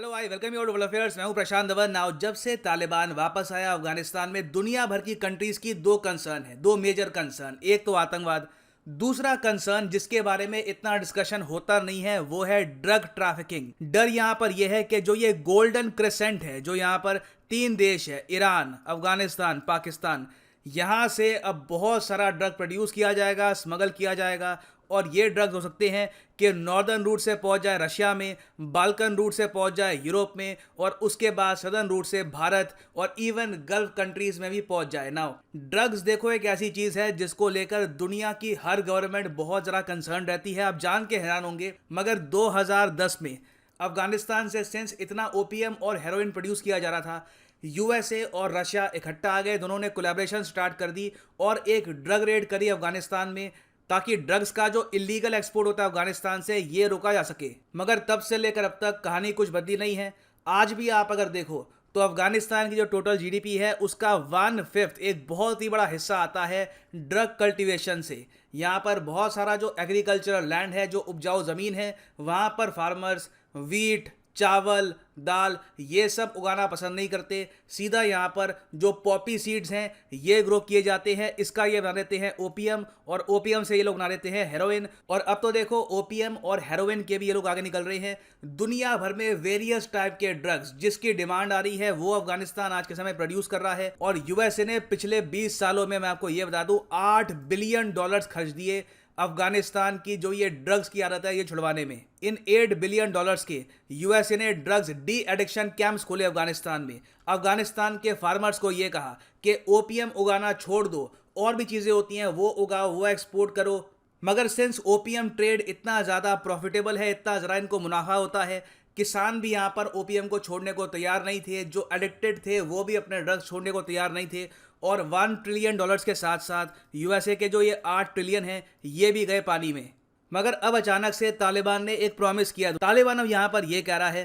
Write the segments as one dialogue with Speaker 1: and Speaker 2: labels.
Speaker 1: Hello I welcome you to affairs. मैं हूं प्रशांत Dhawan. Now जब से तालिबान वापस आया अफगानिस्तान में, दुनिया भर की कंट्रीज की दो कंसर्न है, दो मेजर कंसर्न। एक तो आतंकवाद, दूसरा कंसर्न जिसके बारे में इतना डिस्कशन होता नहीं है वो है ड्रग ट्रैफिकिंग। डर यहां पर यह है कि जो ये गोल्डन क्रेसेंट है, जो यहां पर तीन देश है, ईरान, अफगानिस्तान, पाकिस्तान, यहां से अब बहुत सारा ड्रग प्रोड्यूस किया जाएगा, स्मगल किया जाएगा। और ये ड्रग्स हो सकते हैं कि नॉर्दर्न रूट से पहुंच जाए रशिया में, बाल्कन रूट से पहुंच जाए यूरोप में, और उसके बाद सदर्न रूट से भारत और इवन गल्फ कंट्रीज में भी पहुंच जाए। नाउ ड्रग्स देखो एक ऐसी चीज है जिसको लेकर दुनिया की हर गवर्नमेंट बहुत ज़्यादा कंसर्न रहती है। आप जान के हैरान होंगे, मगर 2010 में अफगानिस्तान से सिंस इतना ओपीएम और हेरोइन प्रोड्यूस किया जा रहा था, यूएसए और रशिया इकट्ठा आ गए, दोनों ने कोलैबोरेशन स्टार्ट कर दी और एक ड्रग रेड करी अफगानिस्तान में, ताकि ड्रग्स का जो इलीगल एक्सपोर्ट होता है अफगानिस्तान से ये रोका जा सके। मगर तब से लेकर अब तक कहानी कुछ बदली नहीं है। आज भी आप अगर देखो तो अफगानिस्तान की जो टोटल जीडीपी है उसका 1/5 एक बहुत ही बड़ा हिस्सा आता है ड्रग कल्टीवेशन से। यहाँ पर बहुत सारा जो एग्रीकल्चरल लैंड है, जो उपजाऊ ज़मीन है, वहाँ पर फार्मर्स वीट, चावल, दाल ये सब उगाना पसंद नहीं करते। सीधा यहाँ पर जो पॉपी सीड्स हैं ये ग्रो किए जाते हैं, इसका ये बना देते हैं ओपीएम, और ओपीएम से ये लोग बना देते हैं हेरोइन। और अब तो देखो ओपीएम और हेरोइन के भी ये लोग आगे निकल रहे हैं। दुनिया भर में वेरियस टाइप के ड्रग्स जिसकी डिमांड आ रही है वो अफगानिस्तान आज के समय प्रोड्यूस कर रहा है। और यूएसए ने पिछले 20 सालों में, मैं आपको ये बता दूं, $8 बिलियन खर्च दिए अफगानिस्तान की जो ये ड्रग्स की आदत है ये छुड़वाने में। इन $8 बिलियन के यूएसए ने ड्रग्स डी एडिक्शन कैंप्स खोले अफगानिस्तान में। अफगानिस्तान के फार्मर्स को ये कहा कि ओपीएम उगाना छोड़ दो, और भी चीज़ें होती हैं वो उगाओ, वो एक्सपोर्ट करो। मगर सिंस ओपीएम ट्रेड इतना ज़्यादा प्रॉफिटेबल है, इतना ज़्यादा इनको मुनाफा होता है, किसान भी यहाँ पर ओपीएम को छोड़ने को तैयार नहीं थे। जो एडिक्टेड थे वो भी अपने ड्रग्स छोड़ने को तैयार नहीं थे। और $1 ट्रिलियन के साथ साथ यूएसए के जो ये 8 ट्रिलियन हैं ये भी गए पानी में। मगर अब अचानक से तालिबान ने एक प्रॉमिस किया। तालिबान अब यहाँ पर ये कह रहा है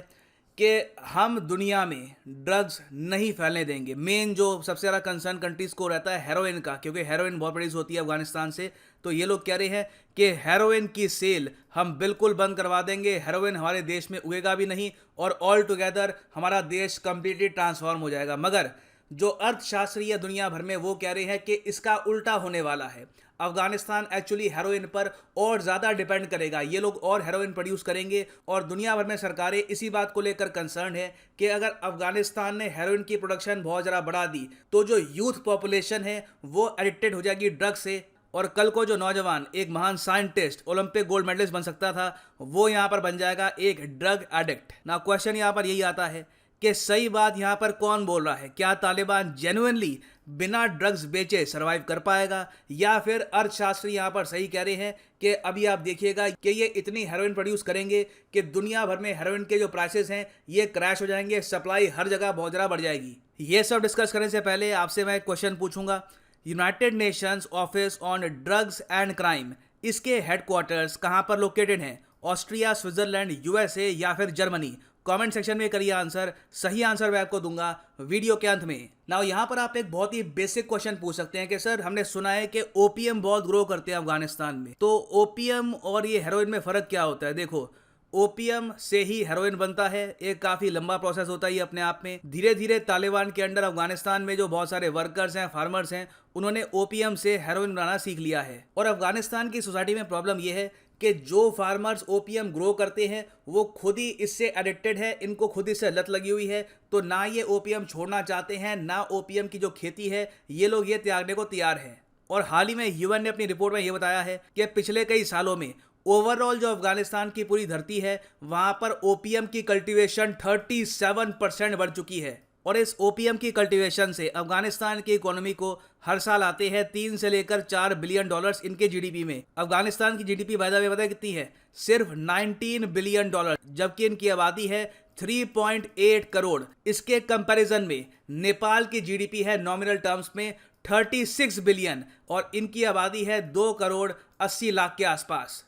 Speaker 1: कि हम दुनिया में ड्रग्स नहीं फैलने देंगे। मेन जो सबसे ज़्यादा कंसर्न कंट्रीज़ को रहता है हेरोइन का, क्योंकि हेरोइन बहुत प्रोड्यूस होती है अफगानिस्तान से। तो ये लोग कह रहे हैं कि हेरोइन की सेल हम बिल्कुल बंद करवा देंगे, हेरोइन हमारे देश में उगेगा भी नहीं, और ऑल टुगेदर हमारा देश कंप्लीटली ट्रांसफॉर्म हो जाएगा। मगर जो अर्थशास्त्री है दुनिया भर में वो कह रहे हैं कि इसका उल्टा होने वाला है। अफगानिस्तान एक्चुअली हेरोइन पर और ज़्यादा डिपेंड करेगा, ये लोग और हेरोइन प्रोड्यूस करेंगे। और दुनिया भर में सरकारें इसी बात को लेकर कंसर्न है कि अगर अफगानिस्तान ने हेरोइन की प्रोडक्शन बहुत ज़्यादा बढ़ा दी तो जो यूथ पॉपुलेशन है वो एडिक्टेड हो जाएगी ड्रग से। और कल को जो नौजवान एक महान साइंटिस्ट, ओलंपिक गोल्ड मेडलिस्ट बन सकता था, वो यहाँ पर बन जाएगा एक ड्रग एडिक्ट। ना क्वेश्चन यहाँ पर यही आता है कि सही बात यहाँ पर कौन बोल रहा है? क्या तालिबान जेन्युइनली बिना ड्रग्स बेचे सरवाइव कर पाएगा, या फिर अर्थशास्त्री यहाँ पर सही कह रहे हैं कि अभी आप देखिएगा कि ये इतनी हेरोइन प्रोड्यूस करेंगे कि दुनिया भर में हेरोइन के जो प्राइसेस हैं ये क्रैश हो जाएंगे, सप्लाई हर जगह बहुत ज़्यादा बढ़ जाएगी। ये सब डिस्कस करने से पहले आपसे मैं एक क्वेश्चन पूछूंगा। United Nations office on drugs and crime, इसके हेडक्वार्टर्स कहाँ पर लोकेटेड हैं? ऑस्ट्रिया, स्विट्जरलैंड, यूएसए या फिर जर्मनी? कमेंट सेक्शन में करिए आंसर। सही आंसर मैं आपको दूंगा वीडियो के अंत में। नाउ यहाँ पर आप एक बहुत ही बेसिक क्वेश्चन पूछ सकते हैं कि सर हमने सुना है कि ओपीएम बहुत ग्रो करते हैं अफगानिस्तान में, तो ओपीएम और ये हेरोइन में फ़र्क क्या होता है? देखो, ओपीएम से ही हेरोइन बनता है, एक काफ़ी लंबा प्रोसेस होता है ये अपने आप में। धीरे धीरे तालिबान के अंडर अफगानिस्तान में जो बहुत सारे वर्कर्स हैं, फार्मर्स हैं, उन्होंने ओपीएम से हेरोइन बनाना सीख लिया है। और अफगानिस्तान की सोसाइटी में प्रॉब्लम ये है कि जो फार्मर्स ओपीएम ग्रो करते हैं वो खुद ही इससे एडिक्टेड है, इनको खुद इससे लत लगी हुई है। तो ना ये ओपीएम छोड़ना चाहते हैं, ना ओपीएम की जो खेती है ये लोग ये त्यागने को तैयार हैं। और हाल ही में यूएन ने अपनी रिपोर्ट में ये बताया है कि पिछले कई सालों में ओवरऑल जो अफगानिस्तान की पूरी धरती है वहाँ पर ओपीएम की कल्टीवेशन 37% बढ़ चुकी है। और इस ओपीएम की कल्टीवेशन से अफगानिस्तान की इकोनॉमी को हर साल आते हैं 3 से लेकर $4 बिलियन इनके जीडीपी में। अफगानिस्तान की जीडीपी बाय द वे पता कितनी है? सिर्फ $19 बिलियन, जबकि इनकी आबादी है 3.8 करोड़। इसके कंपैरिजन में नेपाल की जीडीपी है नॉमिनल टर्म्स में 36 बिलियन और इनकी आबादी है 2 करोड़ 80 लाख के आसपास।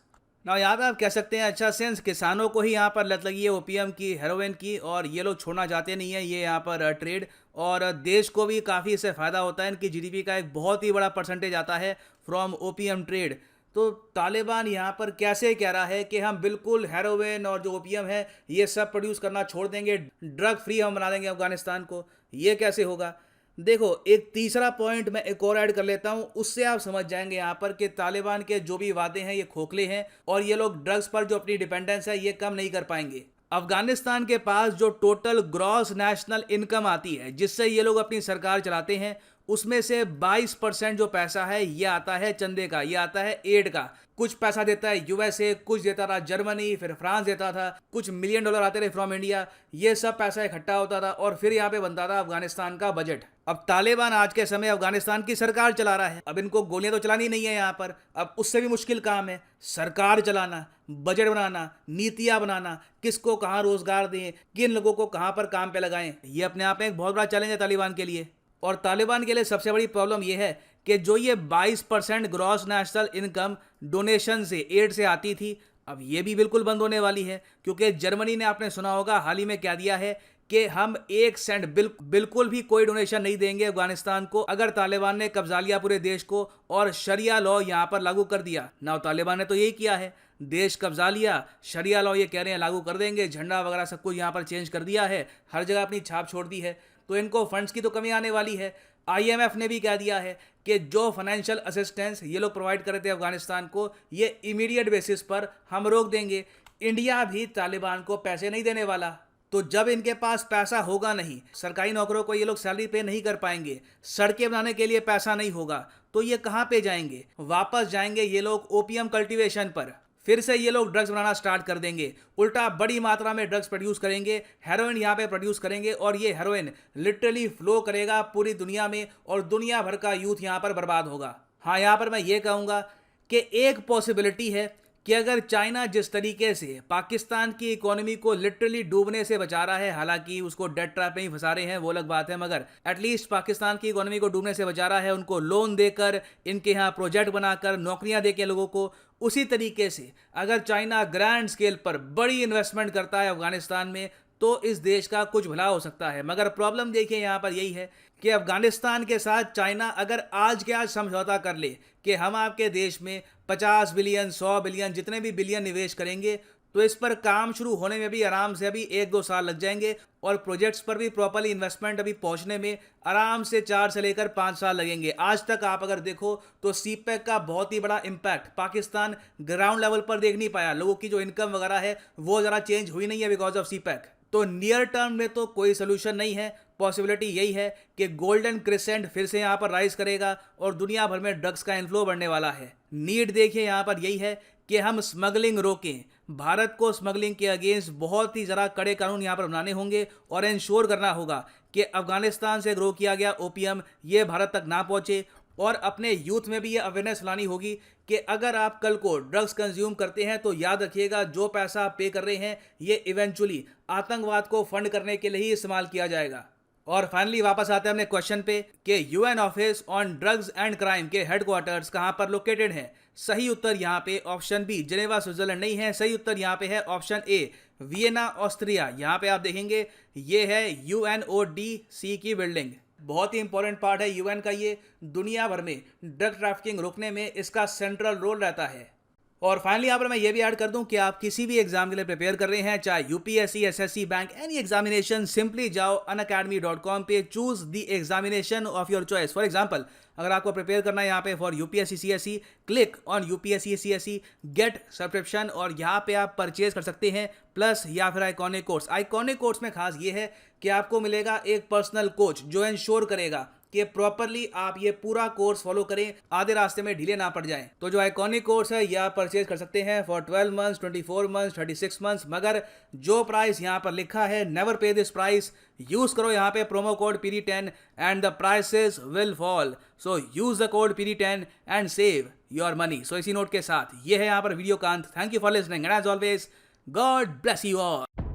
Speaker 1: ना यहाँ पे आप कह सकते हैं अच्छा सेंस किसानों को ही यहाँ पर लत लगी है ओपीएम की, हेरोइन की, और ये लोग छोड़ना चाहते नहीं है ये यहाँ पर ट्रेड, और देश को भी काफ़ी इससे फ़ायदा होता है। इनकी जीडीपी का एक बहुत ही बड़ा परसेंटेज आता है फ्रॉम ओपीएम ट्रेड। तो तालिबान यहाँ पर कैसे कह रहा है कि हम बिल्कुल हेरोइन और जो ओपियम है ये सब प्रोड्यूस करना छोड़ देंगे, ड्रग फ्री हम बना देंगे अफगानिस्तान को, ये कैसे होगा? देखो, एक तीसरा पॉइंट मैं एक और ऐड कर लेता हूं, उससे आप समझ जाएंगे यहाँ पर कि तालिबान के जो भी वादे हैं ये खोखले हैं और ये लोग ड्रग्स पर जो अपनी डिपेंडेंस है ये कम नहीं कर पाएंगे। अफगानिस्तान के पास जो टोटल ग्रॉस नेशनल इनकम आती है जिससे ये लोग अपनी सरकार चलाते हैं, उसमें से 22% जो पैसा है ये आता है चंदे का, ये आता है एड का। कुछ पैसा देता है यूएसए, कुछ देता था जर्मनी, फिर फ्रांस देता था, कुछ $1 मिलियन आते थे फ्रॉम इंडिया। ये सब पैसा इकट्ठा होता था और फिर यहाँ पे बनता था अफगानिस्तान का बजट। अब तालिबान आज के समय अफगानिस्तान की सरकार चला रहा है। अब इनको गोलियां तो चलानी नहीं है यहाँ पर, अब उससे भी मुश्किल काम है सरकार चलाना, बजट बनाना, नीतियां बनाना, किसको कहाँ रोजगार दें, किन लोगों को कहाँ पर काम पे लगाएं। ये अपने आप में एक बहुत बड़ा चैलेंज है तालिबान के लिए। और तालिबान के लिए सबसे बड़ी प्रॉब्लम यह है कि जो ये 22% ग्रॉस नेशनल इनकम डोनेशन से, एड से आती थी, अब ये भी बिल्कुल बंद होने वाली है। क्योंकि जर्मनी ने, आपने सुना होगा, हाल ही में क्या दिया है कि हम 1 सेंट बिल्कुल भी कोई डोनेशन नहीं देंगे अफगानिस्तान को अगर तालिबान ने कब्जा लिया पूरे देश को और शरिया लॉ यहाँ पर लागू कर दिया। ना, तालिबान ने तो यही किया है, देश कब्जा लिया, शरिया लॉ ये कह रहे हैं लागू कर देंगे, झंडा वगैरह सब कुछ यहाँ पर चेंज कर दिया है, हर जगह अपनी छाप छोड़ दी है। तो इनको फंड्स की तो कमी आने वाली है। आईएमएफ ने भी कह दिया है कि जो फाइनेंशियल असिस्टेंस ये लोग प्रोवाइड कर रहे थे अफगानिस्तान को, ये इमीडिएट बेसिस पर हम रोक देंगे। इंडिया भी तालिबान को पैसे नहीं देने वाला। तो जब इनके पास पैसा होगा नहीं, सरकारी नौकरों को ये लोग सैलरी पे नहीं कर पाएंगे, सड़कें बनाने के लिए पैसा नहीं होगा, तो ये कहाँ पे जाएंगे? वापस जाएंगे ये लोग ओपियम कल्टीवेशन पर। फिर से ये लोग ड्रग्स बनाना स्टार्ट कर देंगे, उल्टा बड़ी मात्रा में ड्रग्स प्रोड्यूस करेंगे, हेरोइन यहाँ पे प्रोड्यूस करेंगे और ये हेरोइन लिटरली फ्लो करेगा पूरी दुनिया में और दुनिया भर का यूथ यहाँ पर बर्बाद होगा। हाँ, यहाँ पर मैं ये कहूँगा कि एक पॉसिबिलिटी है कि अगर चाइना जिस तरीके से पाकिस्तान की इकोनॉमी को लिटरली डूबने से बचा रहा है, हालांकि उसको डेट ट्रैप में ही फंसा रहे हैं वो अलग बात है, मगर एटलीस्ट पाकिस्तान की इकोनॉमी को डूबने से बचा रहा है, उनको लोन देकर, इनके यहाँ प्रोजेक्ट बनाकर, नौकरियां देकर लोगों को, उसी तरीके से अगर चाइना ग्रैंड स्केल पर बड़ी इन्वेस्टमेंट करता है अफगानिस्तान में तो इस देश का कुछ भला हो सकता है। मगर प्रॉब्लम देखिए यहाँ पर यही है कि अफगानिस्तान के साथ चाइना अगर आज के आज समझौता कर ले कि हम आपके देश में 50 बिलियन, 100 बिलियन, जितने भी बिलियन निवेश करेंगे, तो इस पर काम शुरू होने में भी आराम से अभी 1-2 साल लग जाएंगे और प्रोजेक्ट्स पर भी प्रॉपर्ली इन्वेस्टमेंट अभी पहुंचने में आराम से 4 से लेकर 5 साल लगेंगे। आज तक आप अगर देखो तो सीपेक का बहुत ही बड़ा इम्पैक्ट पाकिस्तान ग्राउंड लेवल पर देख नहीं पाया। लोगों की जो इनकम वगैरह है वो ज़रा चेंज हुई नहीं है बिकॉज ऑफ सीपेक। तो नियर टर्म में तो कोई सोल्यूशन नहीं है। पॉसिबिलिटी यही है कि गोल्डन क्रिसेंट फिर से यहाँ पर राइज करेगा और दुनिया भर में ड्रग्स का इन्फ्लो बढ़ने वाला है। नीड देखिए यहाँ पर यही है कि हम स्मगलिंग रोकें। भारत को स्मगलिंग के अगेंस्ट बहुत ही ज़रा कड़े कानून यहाँ पर बनाने होंगे और इंश्योर करना होगा कि अफगानिस्तान से ग्रो किया गया ओपियम ये भारत तक ना पहुँचे। और अपने यूथ में भी ये अवेयरनेस लानी होगी कि अगर आप कल को ड्रग्स कंज्यूम करते हैं तो याद रखिएगा जो पैसा आप पे कर रहे हैं ये इवेंचुअली आतंकवाद को फंड करने के लिए ही इस्तेमाल किया जाएगा। और फाइनली वापस आते हैं अपने क्वेश्चन पे कि UN office on drugs and crime के हेडक्वार्टर्स कहाँ पर लोकेटेड है। सही उत्तर यहाँ पे ऑप्शन बी जिनेवा स्विट्जरलैंड नहीं है। सही उत्तर यहाँ पे है ऑप्शन ए वियना ऑस्ट्रिया। यहाँ पे आप देखेंगे ये है UNODC की बिल्डिंग। बहुत ही इंपॉर्टेंट पार्ट है यूएन का, ये दुनिया भर में ड्रग ट्रैफिकिंग रोकने में इसका सेंट्रल रोल रहता है। और फाइनली यहाँ पर मैं ये भी ऐड कर दूं कि आप किसी भी एग्जाम के लिए प्रिपेयर कर रहे हैं, चाहे UPSC, SSC, bank, any examination, simply जाओ unacademy.com पे, choose the examination of your choice. For example अगर आपको प्रिपेयर करना है यहाँ पे for UPSC CSC, click on UPSC CSC get subscription और यहाँ पे आप परचेज कर सकते हैं प्लस या फिर आइकॉनिक कोर्स। आइकॉनिक कोर्स में खास ये है कि आपको मिलेगा एक पर्सनल कोच जो इंश्योर करेगा कि प्रॉपरली आप ये पूरा कोर्स फॉलो करें, आधे रास्ते में ढीले ना पड़ जाएं। तो जो आइकॉनिक कोर्स है यह आप परचेज कर सकते हैं फॉर 12 मंथ्स, 24 मंथ्स, 36 मंथ्स। मगर जो प्राइस यहाँ पर लिखा है नेवर पे दिस प्राइस, यूज करो यहाँ पे promo code PD10 and the prices will fall. So use the code PD10 and save your money. So इसी नोट के साथ ये है यहाँ पर वीडियो का अंत। Thank you for listening and as always God bless you all.